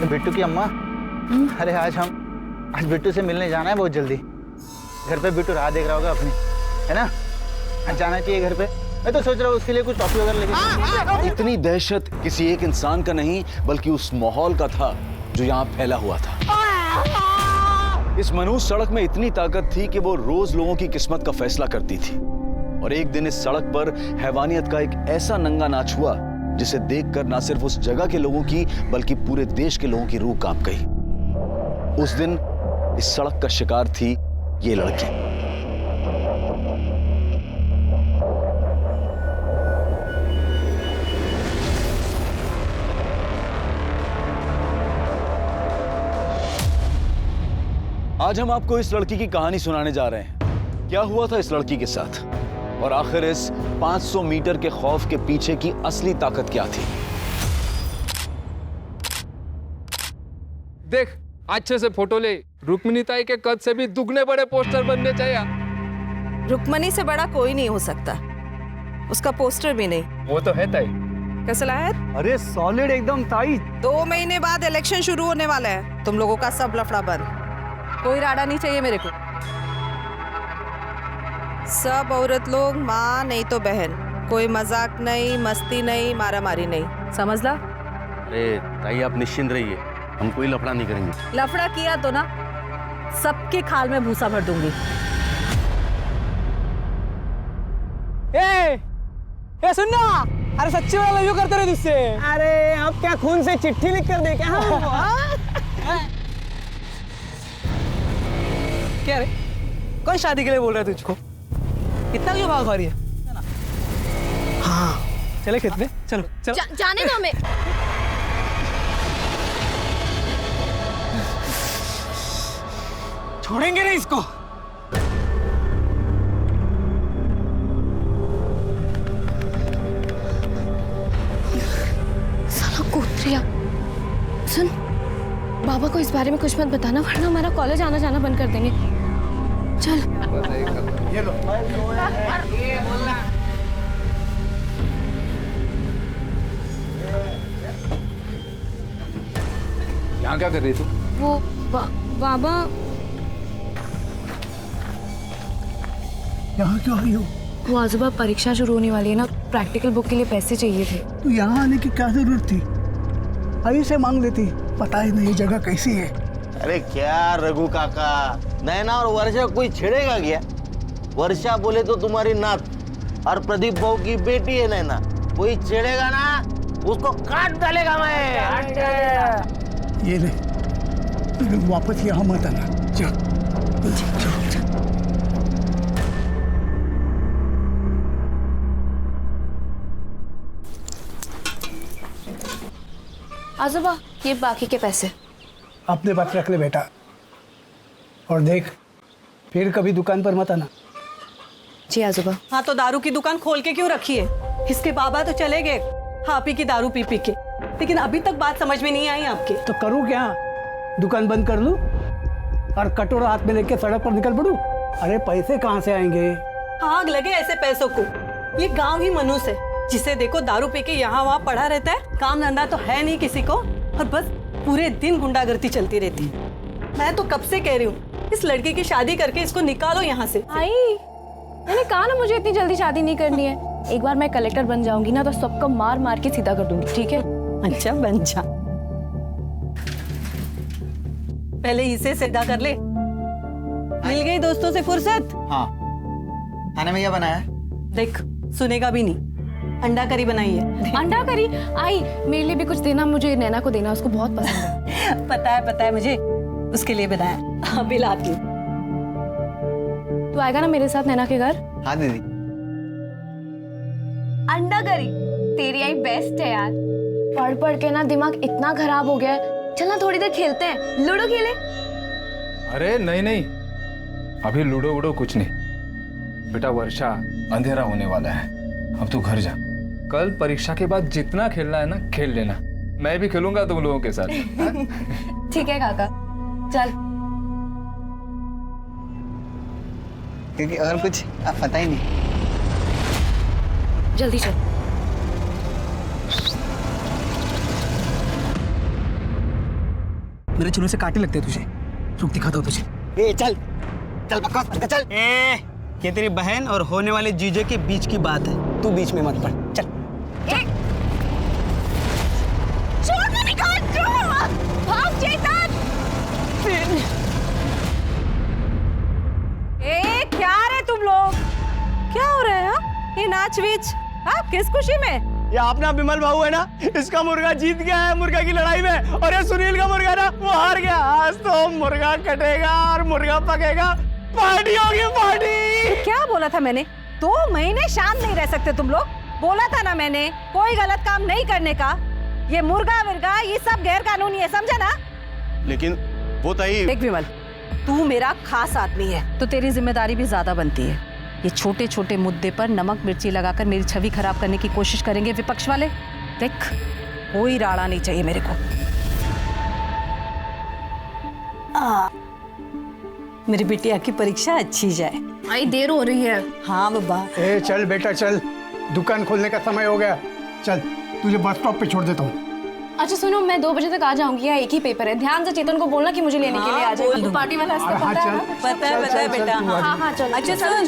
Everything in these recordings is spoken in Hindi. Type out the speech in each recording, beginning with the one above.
अरे बिट्टू की अम्मा, अरे आज बिट्टू से मिलने जाना है बहुत जल्दी। घर पे बिट्टू राह देख रहा होगा अपनी, है ना? आज जाना चाहिए घर पे। मैं तो सोच रहा हूँ उसके लिए कुछ टॉफी वगैरह लेके। इतनी दहशत किसी एक इंसान का नहीं बल्कि उस माहौल का था जो यहाँ फैला हुआ था। इस मनुष्य सड़क में इतनी ताकत थी कि वो रोज लोगों की किस्मत का फैसला करती थी। और एक दिन इस सड़क पर हैवानियत का एक ऐसा नंगा नाच हुआ जिसे देखकर ना सिर्फ उस जगह के लोगों की बल्कि पूरे देश के लोगों की रूह कांप गई। उस दिन इस सड़क का शिकार थी ये लड़की। आज हम आपको इस लड़की की कहानी सुनाने जा रहे हैं। क्या हुआ था इस लड़की के साथ और आखिर इस 500 मीटर के खौफ के पीछे की असली ताकत क्या थी? देख अच्छे से फोटो ले। रुक्मिणी ताई के कद से भी दुगने बड़े पोस्टर बनने चाहिए। रुक्मिणी से बड़ा कोई नहीं हो सकता, उसका पोस्टर भी नहीं। वो तो है ताई। कैसा है? अरे सॉलिड एकदम ताई। 2 महीने बाद इलेक्शन शुरू होने वाला है, तुम लोगों का सब लफड़ा बंद। कोई राडा नहीं चाहिए मेरे को। सब औरत लोग माँ नहीं तो बहन, कोई मजाक नहीं, मस्ती नहीं, मारा मारी नहीं, समझ ला? अरे ताई आप निश्चिंत रहिए, हम कोई लफड़ा नहीं करेंगे। लफड़ा किया तो ना सबके खाल में भूसा भर दूंगी। ए सुनना, अरे सच्ची वाला लव यू करते रहे तुझसे। अरे अब क्या खून से चिट्ठी लिख कर दे क्या? क्या रे, कौन शादी के लिए बोल रहा है तुझको? कितना क्यों भाग रही है? हाँ चले खेत में, चलो चलो। जाने दो हमें। छोड़ेंगे नहीं इसको। साला कोत्रिया। सुन, बाबा को इस बारे में कुछ मत बताना वरना हमारा कॉलेज आना जाना बंद कर देंगे। चल। ये लो। यहाँ क्या कर रही तू? वो बाबा यहाँ क्यों आई हो? वो आजूबा परीक्षा शुरू होने वाली है ना, प्रैक्टिकल बुक के लिए पैसे चाहिए थे। तो यहाँ आने की क्या जरूरत थी? आई से मांग लेती, पता ही नहीं जगह कैसी है। अरे क्या रघु काका, नैना और वर्षा कोई छेड़ेगा क्या? वर्षा बोले तो तुम्हारी नात और प्रदीप बहू की बेटी है नैना, कोई छेड़ेगा ना उसको काट डालेगा मैं। ये ले, वापस यहाँ मत आना। चल चल चल। आजूबा ये बाकी के पैसे अपने पास रख ले बेटा, और देख फिर कभी दुकान पर मत आना। जी आजूबा। हाँ तो दारू की दुकान खोल के क्यों रखी है? इसके बाबा तो चले गए हापी की दारू पी पी के, लेकिन अभी तक बात समझ में नहीं आई आपके। तो करूँ क्या? दुकान बंद कर लूं और कटोरा हाथ में लेके सड़क पर निकल पड़ूं? अरे पैसे कहाँ से आएंगे? आग लगे ऐसे पैसों को। ये गांव ही मनुष्य है, जिसे देखो दारू पी के यहाँ वहाँ पड़ा रहता है, काम धंधा तो है नहीं किसी को, और बस पूरे दिन गुंडागर्दी चलती रहती है। मैं तो कब से कह रही हूँ इस लड़की की शादी करके इसको निकालो यहाँ से। आई मैंने कहा ना मुझे इतनी जल्दी शादी नहीं करनी है। एक बार मैं कलेक्टर बन जाऊंगी ना तो सबको मार मार के सीधा कर दूंगी, ठीक है? अच्छा बन जा, पहले इसे सीधा कर ले। मिल गई दोस्तों से फुर्सत? हाँ, खाने में क्या बनाया है? देख सुनेगा भी नहीं। अंडा करी बनाई है। अंडा करी? आई मेरे लिए भी कुछ देना, मुझे नैना को देना, उसको बहुत पसंद है। पता है मुझे, उसके लिए बनाया। अभी लाती हूँ। तू आएगा ना मेरे साथ नैना के घर? हाँ दीदी। अंडा करी तेरी आई बेस्ट है यार। पढ़ पढ़ के ना दिमाग इतना खराब हो गया है, चल ना थोड़ी देर खेलते हैं, लूडो खेले। अरे नहीं, अभी लूडो वूडो कुछ नहीं। बेटा वर्षा, अंधेरा होने वाला है, अब तू घर जा। कल परीक्षा के बाद जितना खेलना है ना खेल लेना, मैं भी खेलूंगा तुम लोगों के साथ। ठीक है काका, चल। क्योंकि और कुछ आप पता ही नहीं। जल्दी चल। मेरे चुनों से कांटे लगते हैं तुझे। रुक दिखाता हूँ तुझे। ए चल चल बकवास मत कर, चल। ए, ये तेरी बहन और होने वाले जीजे के बीच की बात है, तू बीच में मत पड़। चल भाग चेतन। क्या रे तुम लोग, क्या हो रहा है? ये नाच वीच किस खुशी में? ये अपना बिमल भाऊ है ना, इसका मुर्गा जीत गया है मुर्गा की लड़ाई में, और ये सुनील का मुर्गा ना वो हार गया। आज तो मुर्गा कटेगा और मुर्गा पकेगा, पार्टी होगी पार्टी। क्या बोला था मैंने? 2 महीने शांत नहीं रह सकते तुम लोग। बोला था ना मैंने कोई गलत काम नहीं करने का। ये मुर्गा विर्गा ये सब गैर कानूनी है, समझा ना? लेकिन वो तई देख विमल, तू मेरा खास आदमी है तो तेरी जिम्मेदारी भी ज्यादा बनती है। ये छोटे छोटे मुद्दे पर नमक मिर्ची लगाकर मेरी छवि खराब करने की कोशिश करेंगे विपक्ष वाले। देख, कोई राड़ा नहीं चाहिए मेरे को। मेरी बिटिया की परीक्षा अच्छी जाए। आई देर हो रही है। हाँ बाबा। ए चल बेटा चल, दुकान खोलने का समय हो गया। चल तुझे बस स्टॉप पे छोड़ देता हूँ। अच्छा सुनो, मैं 2 बजे तक आ जाऊंगी। या एक ही पेपर है, ध्यान से चेतन को बोलना कि मुझे लेने के लिए आ जाए। बोल पार्टी वाला रास्ता हाँ, पता है चल। ना? पता है बेटा। हाँ हाँ चलो। अच्छा सुन,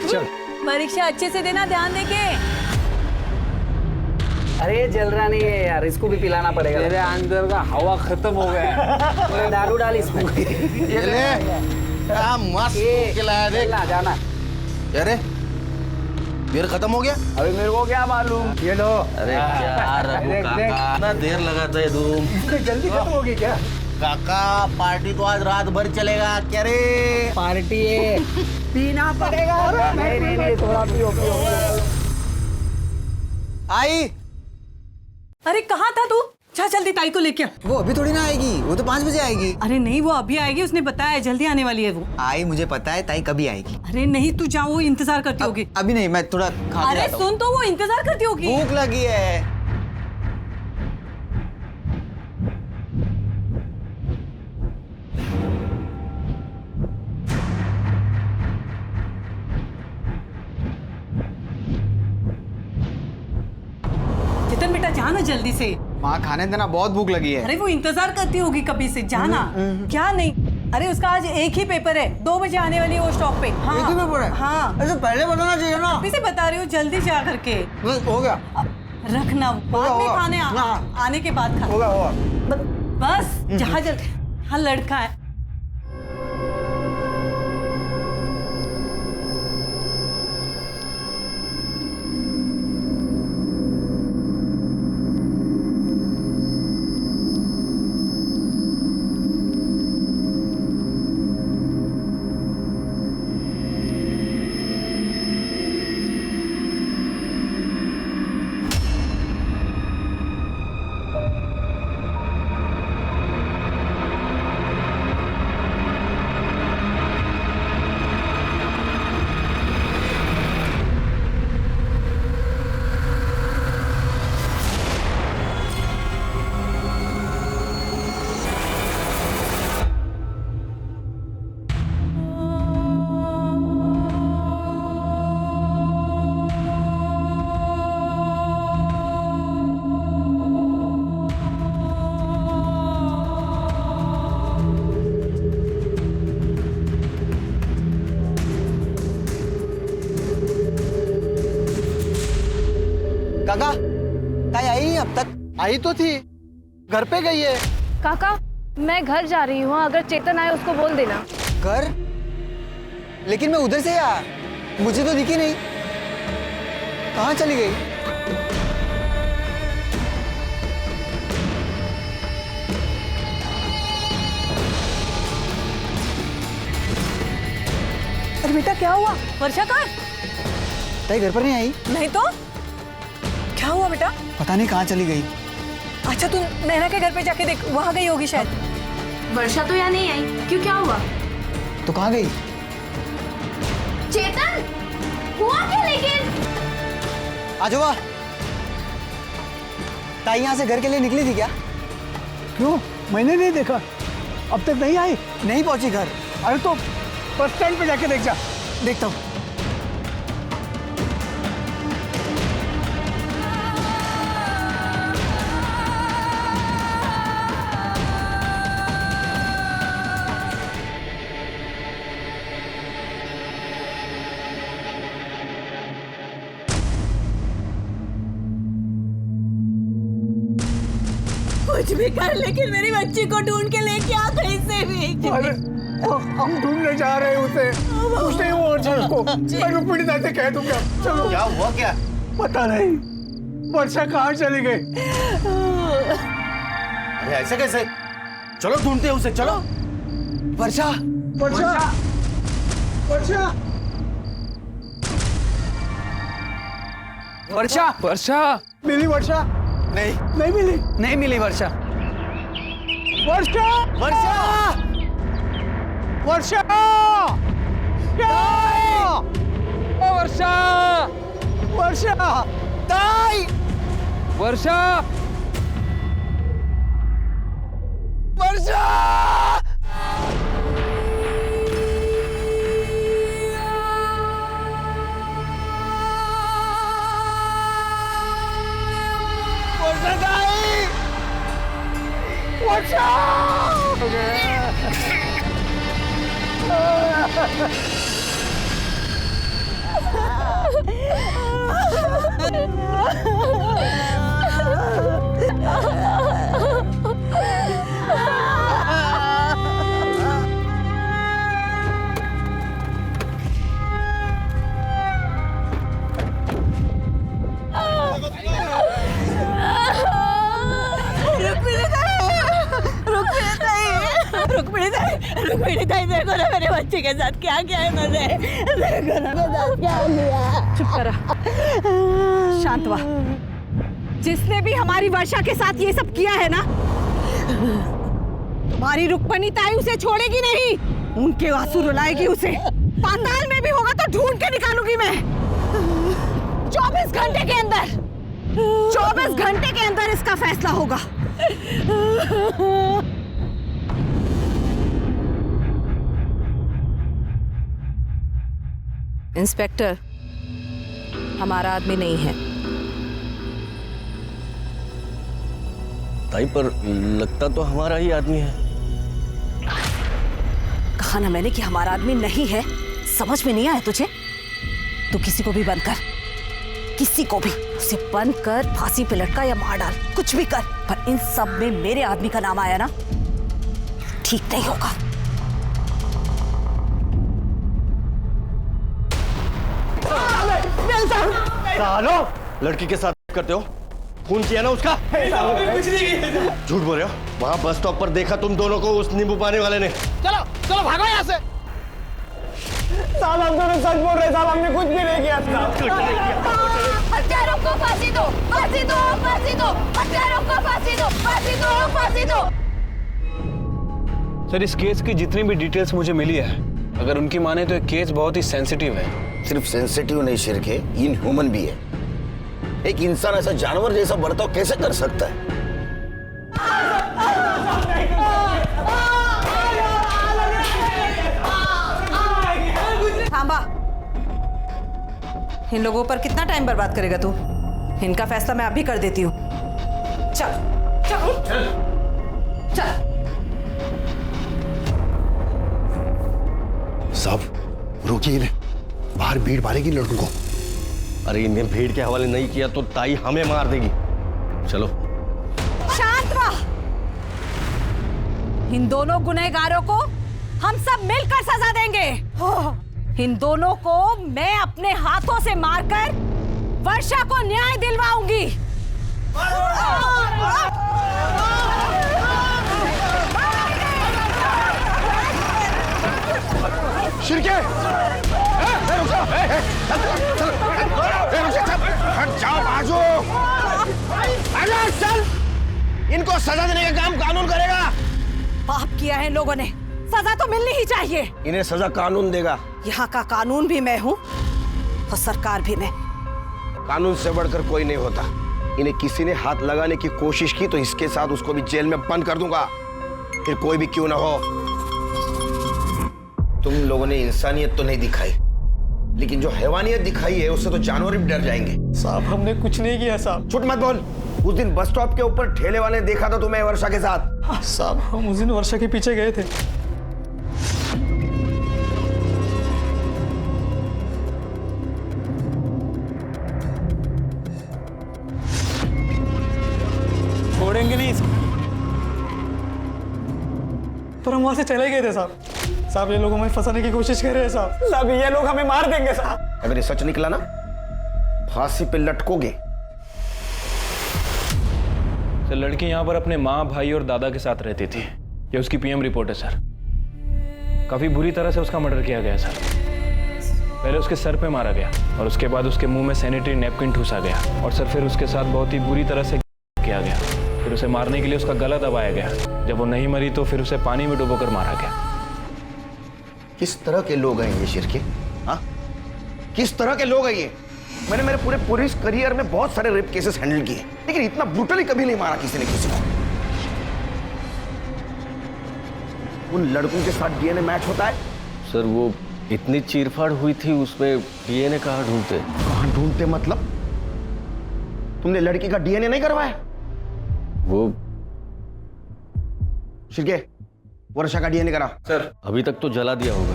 चल परीक्षा अच्छे से देना, ध्यान देके। अरे जल रहा नहीं है यार, इसको भी पिलाना पड़ेगा। तेरे अंदर का हवा खत्म हो गया है। थोड़ा दारू डाल इसमें। ये ले क्या मस्त खिलाया देख। जाना। अरे बियर खत्म हो गया। अभी मेरे को क्या मालूम। ये लो। अरे क्या रघु देख, देख। काका, ना देर लगाता है तुम। जल्दी खत्म होगी क्या? काका पार्टी तो आज रात भर चलेगा क्या रे? पार्टी है, पीना पड़ेगा। नहीं थोड़ा पियो। आई अरे कहाँ था तू? जा जल्दी ताई को लेके आ। वो अभी थोड़ी ना आएगी, वो तो 5 बजे आएगी। अरे नहीं, वो अभी आएगी, उसने बताया जल्दी आने वाली है वो। आई मुझे पता है, ताई कभी आएगी। अरे नहीं, तू जा, वो इंतजार करती होगी। अभी नहीं, मैं थोड़ा खा के अरे आता हूँ। सुन तो, वो इंतजार करती होगी। भूख लगी है। चेतन बेटा जाना जल्दी से। माँ खाने देना, बहुत भूख लगी है। अरे वो इंतजार करती होगी कभी से, जाना। क्या नहीं? अरे उसका आज एक ही पेपर है, 2 बजे आने वाली है वो स्टॉप पे। हाँ, एक ही पेपर है? हाँ, ऐसे पहले बताना चाहिए ना। अभी से बता रही हूँ, जल्दी जा करके बस हो गया। रखना, बाद में होगा। खाने आने के बाद खा। होगा बस जहाँ जल्दी। हाँ लड़का है। काका, ताई आई नहीं अब तक? आई तो थी, घर पे गई है। काका मैं घर जा रही हूँ, अगर चेतन आए उसको बोल देना। घर? लेकिन मैं उधर से आया, मुझे तो दिखी नहीं। कहाँ चली गई? अरे बेटा क्या हुआ? वर्षा कहाँ? ताई घर पर नहीं आई? नहीं तो क्या हुआ बेटा? पता नहीं कहाँ चली गई। अच्छा तू नैना के घर पे जाके देख, वहां गई होगी शायद। वर्षा तो यहाँ नहीं आई, क्यों क्या हुआ? तो कहाँ गई? चेतन हुआ क्या लेकिन? आजोबा, ताई यहाँ से घर के लिए निकली थी क्या? क्यों, मैंने नहीं देखा, अब तक नहीं आई। नहीं पहुंची घर। अरे तो बस स्टैंड पे जाके देख जा। देखता हूँ। कुछ भी कर, लेकिन मेरी बच्ची को ढूंढ के लेके आ कहीं से भी। अरे हम ढूंढने जा रहे हैं उसे, कुछ नहीं हुआ वर्षा को। मैं रुक्मिणी दादी कह दूंगा। चलो। क्या हुआ क्या? पता नहीं वर्षा कहाँ चली गई। अरे ऐसे कैसे? चलो ढूंढते हैं उसे, चलो। वर्षा वर्षा वर्षा वर्षा वर्षा मिली वर्षा? नहीं मिली। नहीं मिली वर्षा। वर्षा वर्षा! वर्षा वर्षा वर्षा ताई वर्षा वर्षा वर्षा ताई वर्षा रुक्मिणी ताई, देखो ना मेरे बच्चे के साथ क्या किया है मैंने। देखो ना मेरे साथ क्या किया। चुप करा, शांत हुआ। जिसने भी हमारी वर्षा के साथ ये सब किया है ना, तुम्हारी रुक्मिणी ताई उसे छोड़ेगी नहीं। उनके आंसू रुलाएगी उसे। पाताल में भी होगा तो ढूंढ के निकालूंगी मैं। 24 घंटे के अंदर, 24 घंटे के अंदर इसका फैसला होगा। इंस्पेक्टर, हमारा आदमी नहीं है। ताई पर लगता तो हमारा ही आदमी है। कहा ना मैंने कि हमारा आदमी नहीं है। समझ में नहीं आया तुझे? तू किसी को भी बंद कर, किसी को भी उसे बंद कर, फांसी पे लटका या मार डाल, कुछ भी कर, पर इन सब में मेरे आदमी का नाम आया ना, ठीक नहीं होगा। सालो, लड़की के साथ करते हो? खून किया ना उसका? कुछ नहीं। झूठ बोल रहे हो। वहां बस स्टॉप पर देखा तुम दोनों को उस नींबू पानी वाले ने। चलो चलो भागो यहाँ से। साहब हम दोनों सच बोल रहे हैं साहब, हमने कुछ भी नहीं किया। हत्यारों को फांसी दो, फांसी दो, फांसी दो, हत्यारों को फांसी दो, फांसी दो, फांसी दो। सर, इस केस की जितनी भी डिटेल्स मुझे मिली है, अगर उनकी माने तो ये केस बहुत ही सेंसिटिव है। सिर्फ सेंसिटिव नहीं शिरके, इनह्यूमन भी है। एक इंसान ऐसा जानवर जैसा बर्ताव कैसे कर सकता है? थांबा। इन लोगों पर कितना टाइम बर्बाद करेगा तू? इनका फैसला मैं अभी कर देती हूँ। चल चल चल। साहब रोकिए इन्हें, बाहर भीड़ मारेगी लड़कों को। अरे इन्हें भीड़ के हवाले नहीं किया तो ताई हमें मार देगी। चलो। शांत रह। इन दोनों गुनहगारों को हम सब मिलकर सजा देंगे। इन दोनों को मैं अपने हाथों से मारकर वर्षा को न्याय दिलवाऊंगी। शिरके चल, इनको सजा देने का काम कानून करेगा। पाप किया है इन लोगों ने, सजा तो मिलनी ही चाहिए। इन्हें सजा कानून देगा। यहाँ का कानून भी मैं हूँ और सरकार भी मैं। कानून से बढ़कर कोई नहीं होता। इन्हें किसी ने हाथ लगाने की कोशिश की तो इसके साथ उसको भी जेल में बंद कर दूंगा, फिर कोई भी क्यों ना हो। तुम लोगों ने इंसानियत तो नहीं दिखाई, लेकिन जो हैवानियत दिखाई है उससे तो जानवर भी डर जाएंगे। साहब हमने कुछ नहीं किया साहब। झूठ मत बोल। उस दिन बस स्टॉप के ऊपर ठेले वाले ने देखा था तुम्हें वर्षा के साथ। साहब हम उस दिन वर्षा के पीछे गए थे। छोड़ेंगे नहीं। पर हम वहां से चले गए थे साहब। साहब ये लोग हमें फंसाने की कोशिश कर रहे हैं साहब। साहब ये लोग हमें मार देंगे साहब। अगर ये सच निकला ना, फांसी पे लटकोगे। सर लड़की यहाँ पर अपने माँ, भाई और दादा के साथ रहती थी। ये उसकी पीएम रिपोर्ट है सर। काफी बुरी तरह से उसका मर्डर किया गया सर। पहले उसके सर पे मारा गया और उसके बाद उसके मुंह में सैनिटरी नैपकिन ठूसा गया और सर फिर उसके साथ बहुत ही बुरी तरह से किया गया। फिर उसे मारने के लिए उसका गला दबाया गया। जब वो नहीं मरी तो फिर उसे पानी में डुबोकर मारा गया। किस तरह के लोग हैं ये शिरके? हाँ, किस तरह के लोग हैं ये? मैंने मेरे पूरे पुलिस करियर में बहुत सारे रेप केसेस हैंडल किए, लेकिन इतना ब्रूटली कभी नहीं मारा किसी ने किसी को। उन लड़कों के साथ डीएनए मैच होता है? सर वो इतनी चीरफाड़ हुई थी, उसमें डीएनए कहाँ ढूंढते? कहाँ ढूंढते मतलब? तुमने लड़की का डीएनए नहीं करवाया? वो शिरके, वर्षा का डीएनए करा। सर अभी तक तो जला दिया होगा।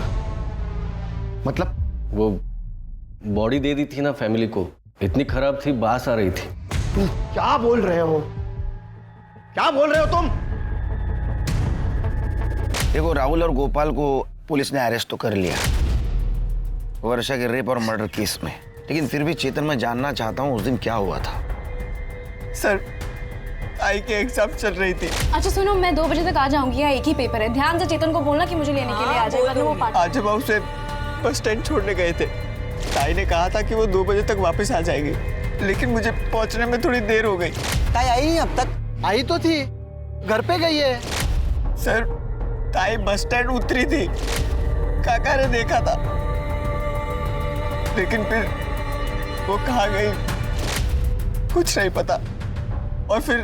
मतलब? वो बॉडी दे दी थी ना फैमिली को, इतनी खराब थी, बास आ रही थी। तुम क्या बोल रहे हो? क्या बोल रहे हो तुम? देखो, राहुल और गोपाल को पुलिस ने अरेस्ट तो कर लिया वर्षा के रेप और मर्डर केस में, लेकिन फिर भी चेतन, मैं जानना चाहता हूँ उस दिन क्या हुआ था। सर आई के एग्जाम चल रही थी। अच्छा सुनो, मैं 2 बजे तक आ जाऊंगी, यहाँ एक ही पेपर है। ध्यान से चेतन को बोलना कि मुझे लेने के लिए आ जाए, वरना वो आज जब उसे बस स्टैंड छोड़ने गए थे, ताई ने कहा था कि वो 2 बजे तक वापस आ जाएगी, लेकिन मुझे पहुंचने में थोड़ी देर हो गई। ताई आई नहीं अब तक? आई तो थी, घर पे गई है। सर ताई बस स्टैंड उतरी थी, काका ने देखा था, लेकिन फिर वो कहाँ गई कुछ नहीं पता। और फिर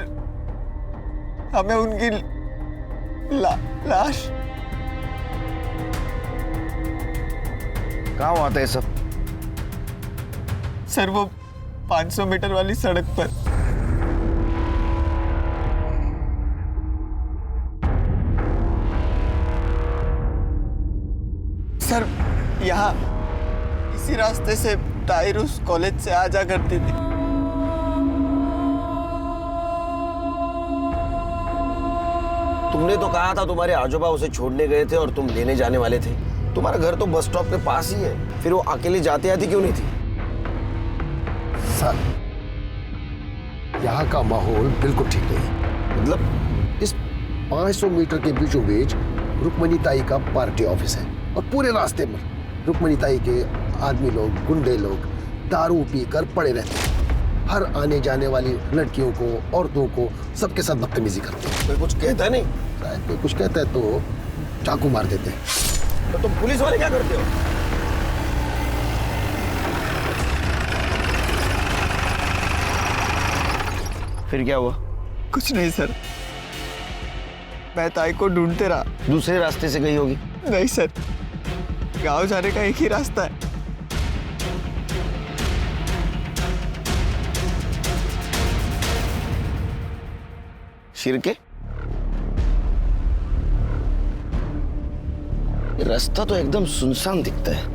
हमें उनकी लाश। कहाँ हुआ था ये सब? सर वो 500 मीटर वाली सड़क पर। सर यहाँ इसी रास्ते से ताहिर उस कॉलेज से आ जा करती थी। तुमने तो कहा था तुम्हारे आजोबा उसे छोड़ने गए थे और तुम लेने जाने वाले थे। तुम्हारा घर तो बस स्टॉप के पास ही है, फिर वो अकेले जाते आती क्यों नहीं थी? सर, यहाँ का माहौल बिल्कुल ठीक नहीं है। मतलब? इस 500 मीटर के बीचों बीच रुक्मणी ताई का पार्टी ऑफिस है और पूरे रास्ते में रुक्मणी ताई के आदमी लोग, गुंडे लोग दारू पीकर पड़े रहते हैं। हर आने जाने वाली लड़कियों को, औरतों को, सबके साथ बदतमीजी करते हैं। कोई कुछ कहता नहीं? शायद कोई कुछ कहता है तो चाकू मार देते हैं। तो तुम पुलिस वाले क्या करते हो? फिर क्या हुआ? कुछ नहीं सर, मैं ताई को ढूंढते रहा। दूसरे रास्ते से गई होगी? नहीं सर, गांव जाने का एक ही रास्ता है। शिरके, ये रास्ता तो एकदम सुनसान दिखता है।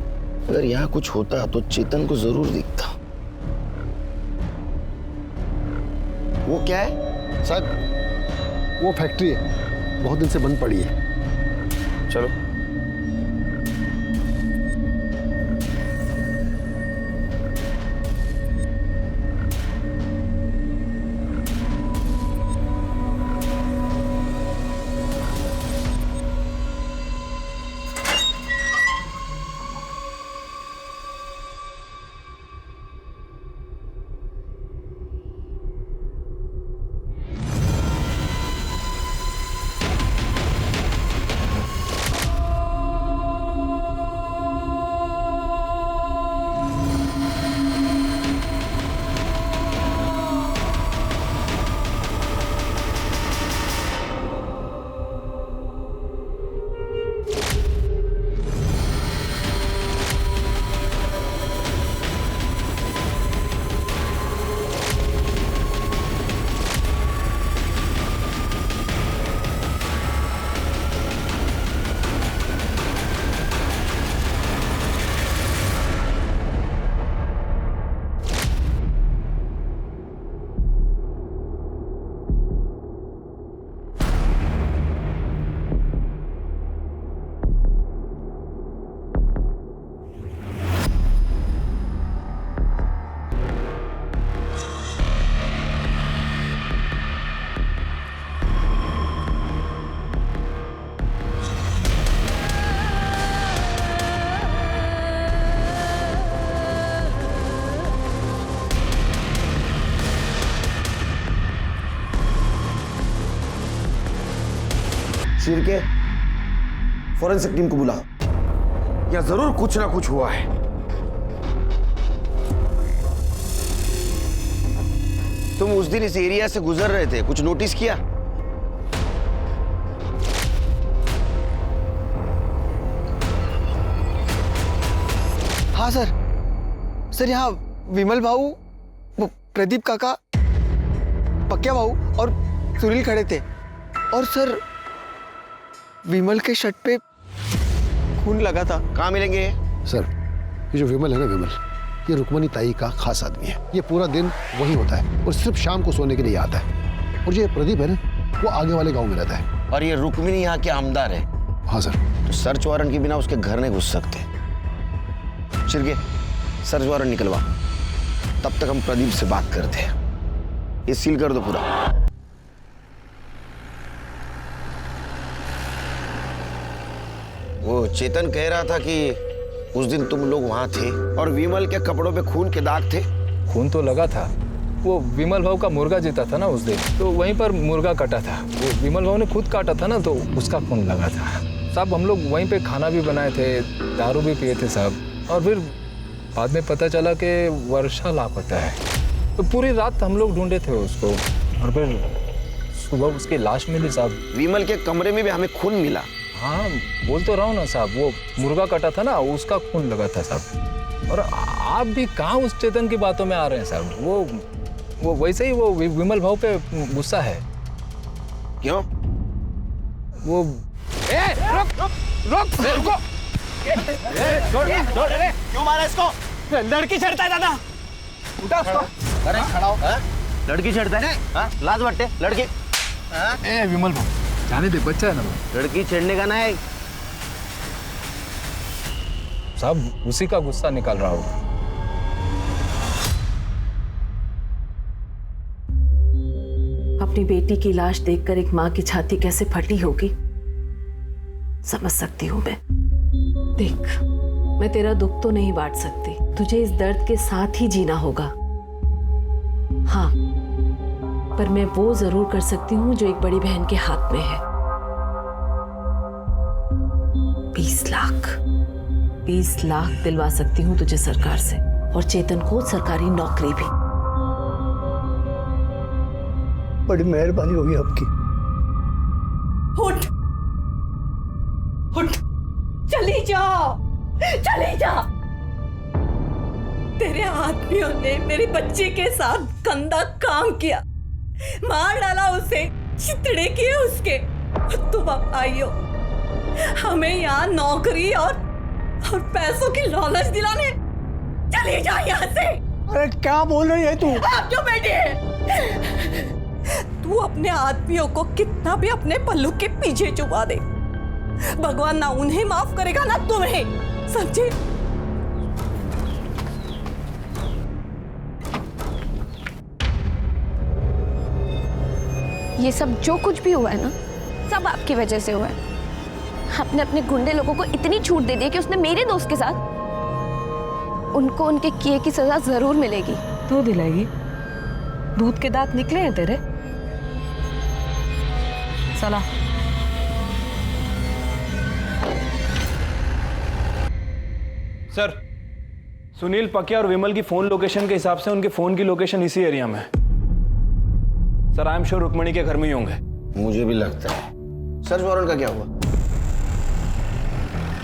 अगर यहाँ कुछ होता तो चेतन को जरूर दिखता। वो क्या है? सर वो फैक्ट्री है, बहुत दिन से बंद पड़ी है। चलो। शिर्के, फॉरेंसिक टीम को बुलाओ। या जरूर कुछ ना कुछ हुआ है। तुम उस दिन इस एरिया से गुजर रहे थे, कुछ नोटिस किया? हाँ सर, यहाँ विमल भाऊ, प्रदीप काका, पक्या भाऊ और सुनील खड़े थे। और सर, विमल के शर्ट पे खून लगा था। कहाँ मिलेंगे? सर, ये जो विमल है ना, विमल, ये रुक्मणी ताई का खास आदमी है। ये पूरा दिन वही होता है और सिर्फ शाम को सोने के लिए आता है। और जो ये प्रदीप है ना, वो आगे वाले गांव में रहता है। और ये रुक्मिणी यहाँ के आमदार है। हाँ सर। तो सर्च वारंट के बिना उसके घर नहीं घुस सकते। शिर्के, सर्च वारंट निकलवा, तब तक हम प्रदीप से बात करते हैं। ये सील कर दो पूरा। वो चेतन कह रहा था कि उस दिन तुम लोग वहां थे और विमल के कपड़ों पे खून के दाग थे। खून तो लगा था, वो विमल भाव का मुर्गा जीता था ना उस दिन, तो वहीं पर मुर्गा कटा था। वो विमल भाव ने खुद काटा था ना, तो उसका खून लगा था साहब। हम लोग वहीं पे खाना भी बनाए थे, दारू भी पिए थे साहब। और फिर बाद में पता चला कि वर्षा लापता है, तो पूरी रात हम लोग ढूंढे थे उसको। और फिर सुबह उसकी लाश मिली साहब। विमल के कमरे में भी हमें खून मिला। हाँ, बोल तो रहा हूँ ना साहब, वो मुर्गा कटा था ना, उसका खून लगा था साहब। और आप भी कहाँ उस चेतन की बातों में आ रहे हैं साहब? वो वैसे ही वो विमल भाव पे गुस्सा है। क्यों? वो रुको। क्यों मारा इसको? लड़की छेड़ता है दादा। उठा उसको। अरे खड़ा हो। लड़की छेड़ता है? हाँ, लाज बट्टे लड़की। ए विमल भाव, जाने दे, बच्चा है ना वो। लड़की छेड़ने का ना है साहब, उसी का गुस्सा निकाल रहा होगा। अपनी बेटी की लाश देखकर एक माँ की छाती कैसे फटी होगी समझ सकती हूँ मैं। देख, मैं तेरा दुख तो नहीं बांट सकती, तुझे इस दर्द के साथ ही जीना होगा। हाँ, पर मैं वो जरूर कर सकती हूँ जो एक बड़ी बहन के हाथ में है। 20 लाख दिलवा सकती हूँ तुझे सरकार से, और चेतन को सरकारी नौकरी भी। बड़ी मेहरबानी होगी आपकी। उठ, चली जा। तेरे आदमियों ने मेरे बच्चे के साथ गंदा काम किया, मार डाला उसे, चितड़े किए उसके। तुम अब आई हो हमें यहाँ नौकरी और पैसों की लालच दिलाने। चली जा यहाँ से। अरे क्या बोल रही है तू? आप क्यों बैठे हैं? तू अपने आदमियों को कितना भी अपने पल्लू के पीछे छुपा दे, भगवान ना उन्हें माफ करेगा ना तुम्हें, समझे? ये सब जो कुछ भी हुआ है ना, सब आपकी वजह से हुआ है। आपने अपने गुंडे लोगों को इतनी छूट दे दी कि उसने मेरे दोस्त के साथ, उनको उनके किए की सजा जरूर मिलेगी। तो दिलाएगी? दूध के दांत निकले हैं तेरे। चला। सर, सुनील, पक्या और विमल की फोन लोकेशन के हिसाब से उनके फोन की लोकेशन इसी एरिया में है। Sir, I am sure Rukmani के घर में ही होंगे। मुझे भी लगता है। सर्च वारंट का क्या हुआ?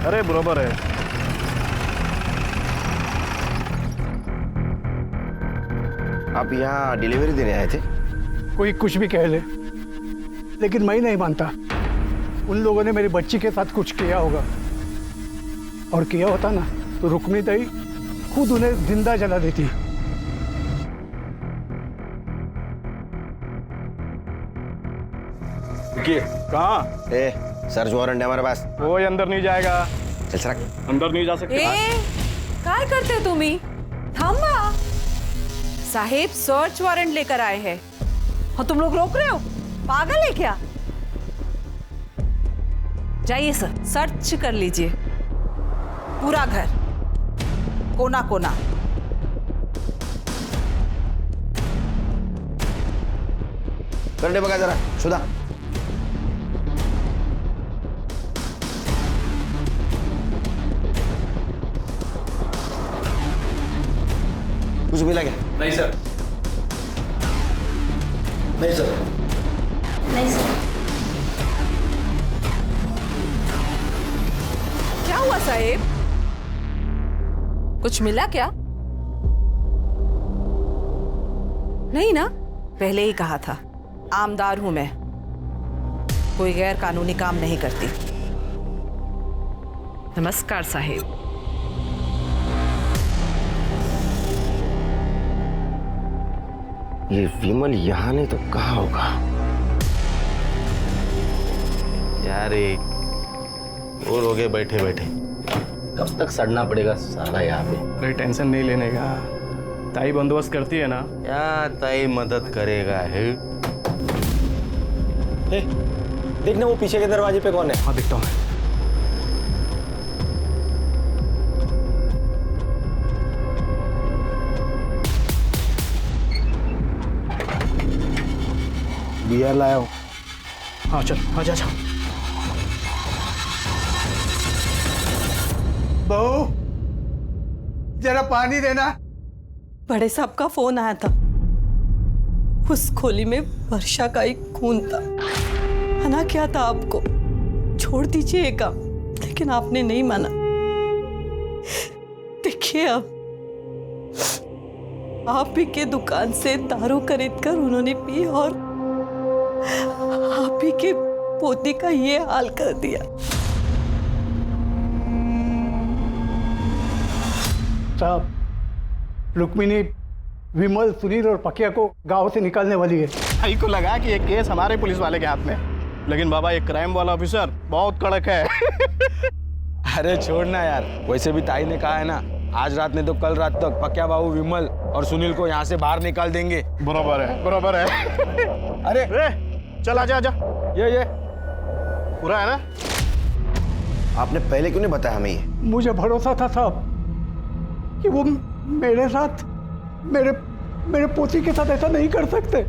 अरे बराबर है। आप यहाँ डिलीवरी देने आए थे? कोई कुछ भी कह ले, लेकिन मैं नहीं मानता। उन लोगों ने मेरी बच्ची के साथ कुछ किया होगा, और किया होता ना तो रुक्मिणी ताई खुद उन्हें जिंदा जला देती। कहाँ? सर्च वारंट है हमारे पास। वो अंदर नहीं जाएगा। चल सर, अंदर नहीं जा सकते। काय करते तुम्ही? थांबा साहेब, सर्च वारंट लेकर आए हैं और तुम लोग रोक रहे हो? पागल है क्या? जाइए सर, सर्च कर लीजिए पूरा घर, कोना कोना। करने बगा जरा सुधा। कुछ मिला क्या? नहीं सर। नहीं सर। नहीं सर। क्या हुआ साहेब? कुछ मिला क्या? नहीं ना, पहले ही कहा था आमदार हूं मैं, कोई गैर कानूनी काम नहीं करती। नमस्कार साहेब। ये विमल यहाँ नहीं तो कहाँ होगा? यार और हो गए बैठे बैठे, कब तक सड़ना पड़ेगा साला यहाँ पे? अरे टेंशन नहीं लेने का, ताई बंदोबस्त करती है ना। क्या ताई मदद करेगा है? देखना वो पीछे के दरवाजे पे कौन है। हाँ देखता हूँ। बियर लाया हूँ। हाँ चल, हाँ जा। बहू जरा पानी देना। बड़े साहब का फोन आया था, उस खोली में वर्षा का एक खून था। मना किया था आपको, छोड़ दीजिए ये काम, लेकिन आपने नहीं माना। देखिए अब आप ही के दुकान से दारू खरीदकर उन्होंने पी और आप ही के पोती का ये हाल कर दिया। साहब, रुक्मिणी विमल, सुनील और पकिया को गांव से निकालने वाली है। भाई को लगा कि ये केस हमारे पुलिस वाले के हाथ में, लेकिन बाबा ये क्राइम वाला ऑफिसर बहुत कड़क है। अरे छोड़ना यार, वैसे भी ताई ने कहा है ना, आज रात नहीं तो कल रात तक पक्या बाबू विमल और सुनील को यहाँ से बाहर निकाल देंगे। बराबर है, बराबर है। अरे चल आजा आजा। ये पूरा है ना? आपने पहले क्यों नहीं बताया हमें ये? मुझे भरोसा था साहब कि वो मेरे साथ, मेरे पोती के साथ ऐसा नहीं कर सकते।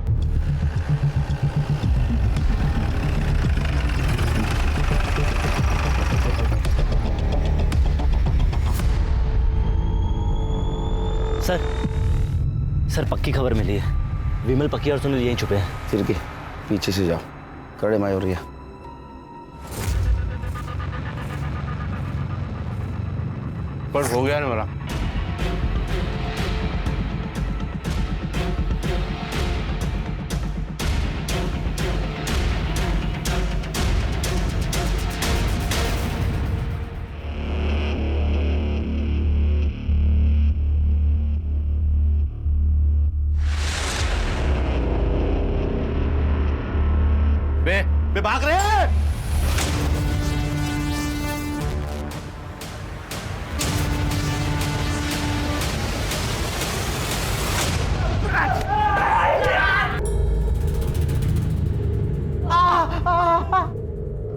सर पक्की खबर मिली है, विमल, पक्की और सुनील यहीं छुपे हैं। फिर के पीछे से जाओ, कड़े माय हो रही है। पर हो गया ना मेरा। बे भाग रहे हैं।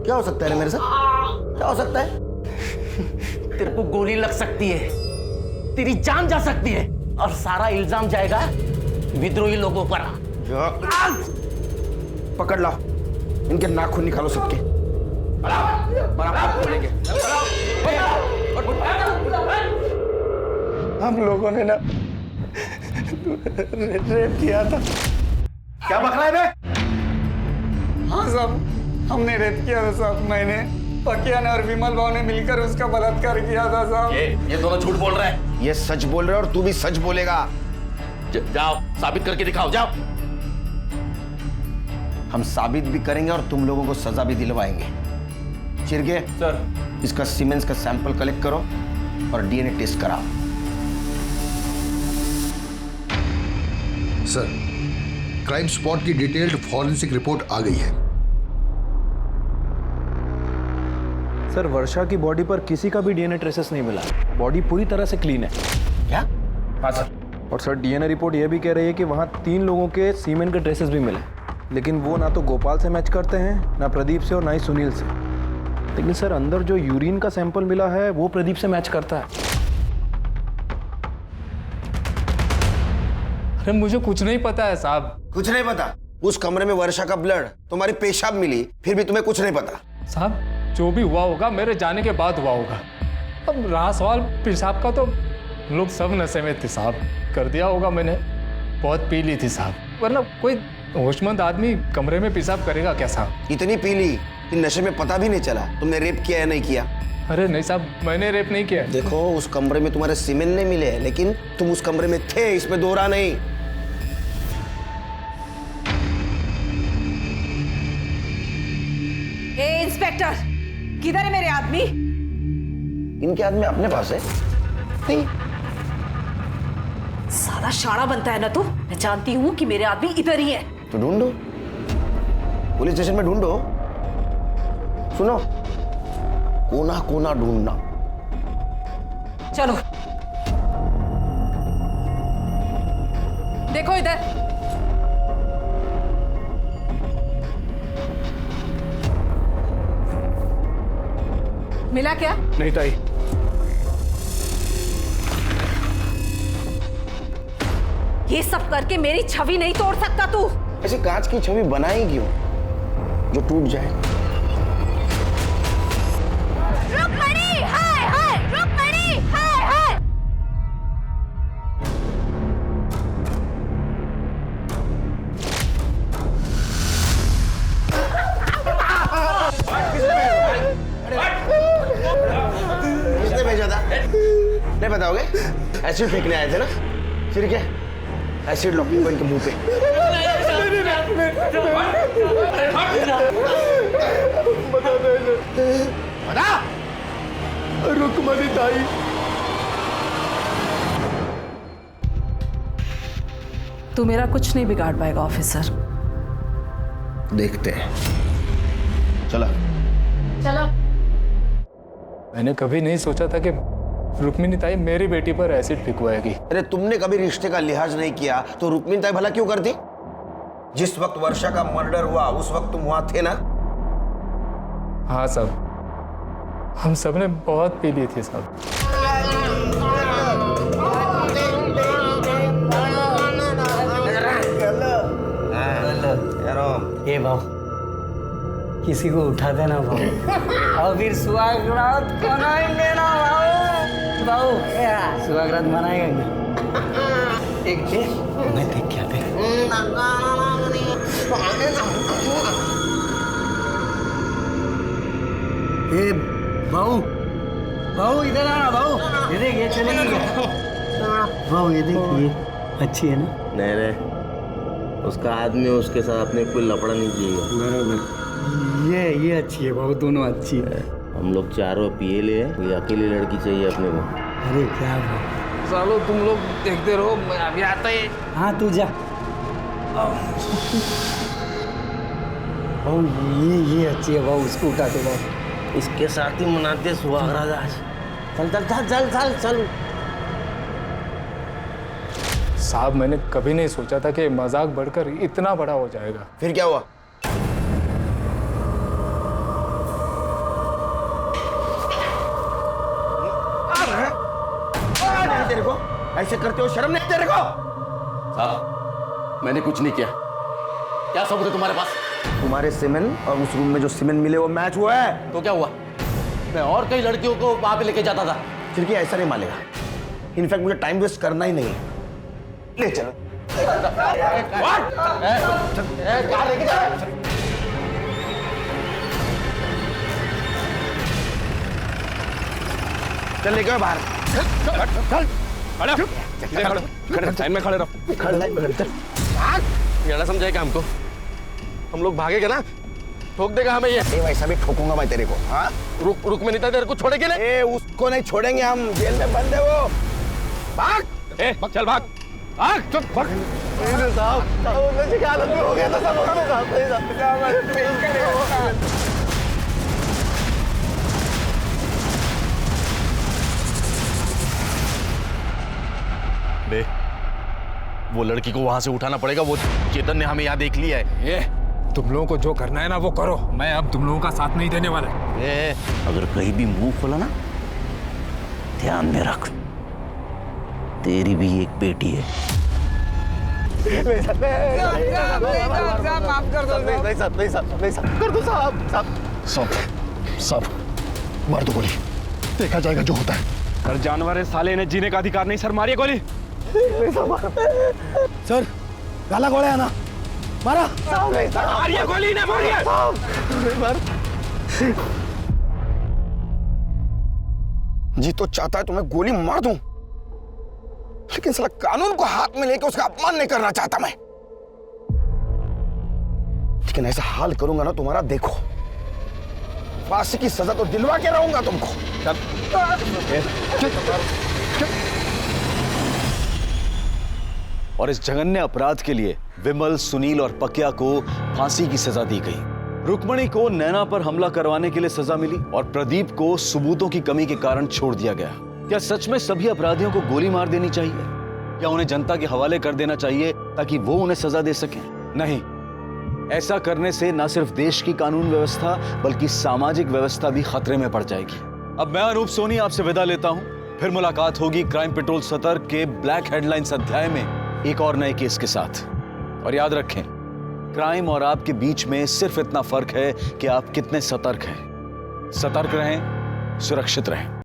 क्या हो सकता है मेरे साथ? क्या हो सकता है? तेरे को गोली लग सकती है, तेरी जान जा सकती है, और सारा इल्जाम जाएगा विद्रोही लोगों पर। पकड़ लो, इनके नाखून निकालो सबके। हम लोगों ने ना रेप किया था। क्या बक रहा है बे? हाँ साहब, हमने रेप किया था साहब। मैंने, पकिया ने और विमल भाव ने मिलकर उसका बलात्कार किया था साहब। ये दोनों झूठ बोल रहे हैं। ये सच बोल रहे और तू भी सच बोलेगा। जाओ साबित करके दिखाओ, जाओ। हम साबित भी करेंगे और तुम लोगों को सजा भी दिलवाएंगे। चिरगे सर, इसका सीमेंस का सैंपल कलेक्ट करो और डीएनए टेस्ट कराओ। सर, क्राइम स्पॉट की डिटेल्ड फॉरेंसिक रिपोर्ट आ गई है। सर वर्षा की बॉडी पर किसी का भी डीएनए ट्रेसेस नहीं मिला, बॉडी पूरी तरह से क्लीन है। क्या? हाँ सर। और सर डीएनए रिपोर्ट यह भी कह रही है कि वहाँ 3 लोगों के सीमेन के ट्रेसेस भी मिले, लेकिन वो ना तो गोपाल से मैच करते हैं, ना प्रदीप से और ना ही सुनील से। लेकिन सर अंदर जो यूरिन का सैंपल मिला है वो प्रदीप से मैच करता है। अरे मुझे कुछ नहीं पता है साहब। कुछ नहीं पता? उस कमरे में वर्षा का ब्लड, तुम्हारी पेशाब मिली, फिर भी तुम्हें कुछ नहीं पता? साहब जो भी हुआ होगा मेरे जाने के बाद हुआ होगा। अब रहा सवाल पेशाब का, तो लोग सब नशे में थे साहब। कर दिया होगा मैंने, बहुत पी ली थी साहब, वरना कोई होशमंद आदमी कमरे में पेशाब करेगा क्या साहब? इतनी पी ली कि नशे में पता भी नहीं चला तुमने रेप किया या नहीं किया। अरे नहीं साहब, मैंने रेप नहीं किया। देखो उस कमरे में तुम्हारे सीमेन नहीं मिले हैं, लेकिन तुम उस कमरे में थे, इसमें दोहरा नहीं। ए इंस्पेक्टर, किधर है मेरे आदमी? इनके आदमी अपने पास है। नहीं साला शाना बनता है ना तू। मैं जानती हूँ कि मेरे आदमी इधर ही है। तो ढूंढो, पुलिस स्टेशन में ढूंढो। सुनो, कोना कोना ढूंढना। चलो देखो इधर। मिला क्या? नहीं ताई। ये सब करके मेरी छवि नहीं तोड़ सकता तू। ऐसी कांच की छवि बनाई क्यों जो टूट जाए? रुक्मणी, हाय हाय, रुक्मणी, हाय हाय। किसने भेजा था? नहीं बताओगे? एसिड फेंकने आए थे ना? फिर क्या? एसिड लो इनके मुंह पे। बता। रुक्मणी ताई। तू मेरा कुछ नहीं बिगाड़ पाएगा ऑफिसर। देखते हैं। चलो चलो। मैंने कभी नहीं सोचा था कि रुक्मिणी ताई मेरी बेटी पर एसिड फेंकवाएगी। अरे तुमने कभी रिश्ते का लिहाज नहीं किया तो रुक्मिणी ताई भला क्यों करती? जिस वक्त वर्षा का मर्डर हुआ उस वक्त तुम वहां थे ना? हाँ साहब, हम सब ने बहुत पी ली थी साहब। ए भाव, किसी को उठा देना भाव, और फिर सुहागरात मनाएंगे ना भाव। भाव सुहागरात मनाएंगे। एक मैं देख क्या थे। ए भाऊ, भाऊ इधर आना भाऊ। ये देख, ये चलेगी क्या? भाऊ ये देख, ये अच्छी है ना? नहीं रे, उसका आदमी उसके साथ अपने कोई लफड़ा नहीं चाहिए। बराबर। ये अच्छी है भाऊ, दोनों अच्छी है। हम लोग चारों पिए ले, कोई अकेली लड़की चाहिए अपने को। अरे क्या भाऊ, सालो तुम लोग देखते रहो, मैं अभी आता ही। हाँ तू जा। भाऊ ये अच्छी है भाऊ, उसको उठा दे भाऊ। इसके साथ ही मनाते सुहागरात आज। चल चल चल चल चल चल। साहब मैंने कभी नहीं सोचा था कि मजाक बढ़कर इतना बड़ा हो जाएगा। फिर क्या हुआ? तेरे को ऐसे करते हो शर्म नहीं तेरे को? साहब मैंने कुछ नहीं किया। क्या सबूत है तुम्हारे पास? तुम्हारे सीमेन और उस रूम में जो सीमेन मिले वो मैच हुआ है। तो क्या हुआ? मैं और कई लड़कियों को वहां पे लेके जाता था। फिर क्या ऐसा नहीं मानेगा? इनफैक्ट मुझे टाइम वेस्ट करना ही नहीं है। ले चलो। चल लेके बाहर। लाइन में खड़े रहो। ये ना समझाएगा हमको, हम लोग भागेंगे ना, ठोक देगा हमें ये। वैसा भी ठोकूंगा मैं तेरे को। हाँ रुक्मिणी ताई तेरे को छोड़ेंगे ना? उसको नहीं छोड़ेंगे हम, जेल में बंद है वो। भाग। चल भाग भाग, चल भाग। क्या हालत में हो गया था सब। वो लड़की को वहां से उठाना पड़ेगा। वो चेतन ने हमें यहाँ देख लिया है। ये तुम लोगों को जो करना है ना वो करो, मैं अब तुम लोगों का साथ नहीं देने वाला। अगर कहीं भी मुंह खोला ना, ध्यान में रख, तेरी भी एक बेटी है। माफ कर दो। नहीं कर दो साहब, मार दो गोली, देखा जाएगा जो होता है। हर जानवर है साले, ने जीने का अधिकार नहीं। सर मारिए गोली। सर गाला गोळ्या ना मारा मारिए गोली ना मारिए जी तो चाहता है तुम्हें गोली मार दूं, लेकिन साला कानून को हाथ में लेकर उसका अपमान नहीं करना चाहता मैं। लेकिन ऐसा हाल करूंगा ना तुम्हारा, देखो फांसी की सजा तो दिलवा के रहूंगा तुमको। और इस जघन्य अपराध के लिए विमल, सुनील और पकिया को फांसी की सजा दी गई। रुक्मणी को नैना पर हमला करवाने के लिए सजा मिली और प्रदीप को सबूतों की कमी के कारण छोड़ दिया गया। क्या सच में सभी अपराधियों को गोली मार देनी चाहिए या उन्हें जनता के हवाले कर देना चाहिए ताकि वो उन्हें सजा दे सकें? नहीं, ऐसा करने से न सिर्फ देश की कानून व्यवस्था बल्कि सामाजिक व्यवस्था भी खतरे में पड़ जाएगी। अब मैं अनूप सोनी आपसे विदा लेता हूं। फिर मुलाकात होगी क्राइम पेट्रोल सतर्क के ब्लैक हेडलाइंस अध्याय में एक और नए केस के साथ। और याद रखें, क्राइम और आपके बीच में सिर्फ इतना फर्क है कि आप कितने सतर्क हैं। सतर्क रहें, सुरक्षित रहें।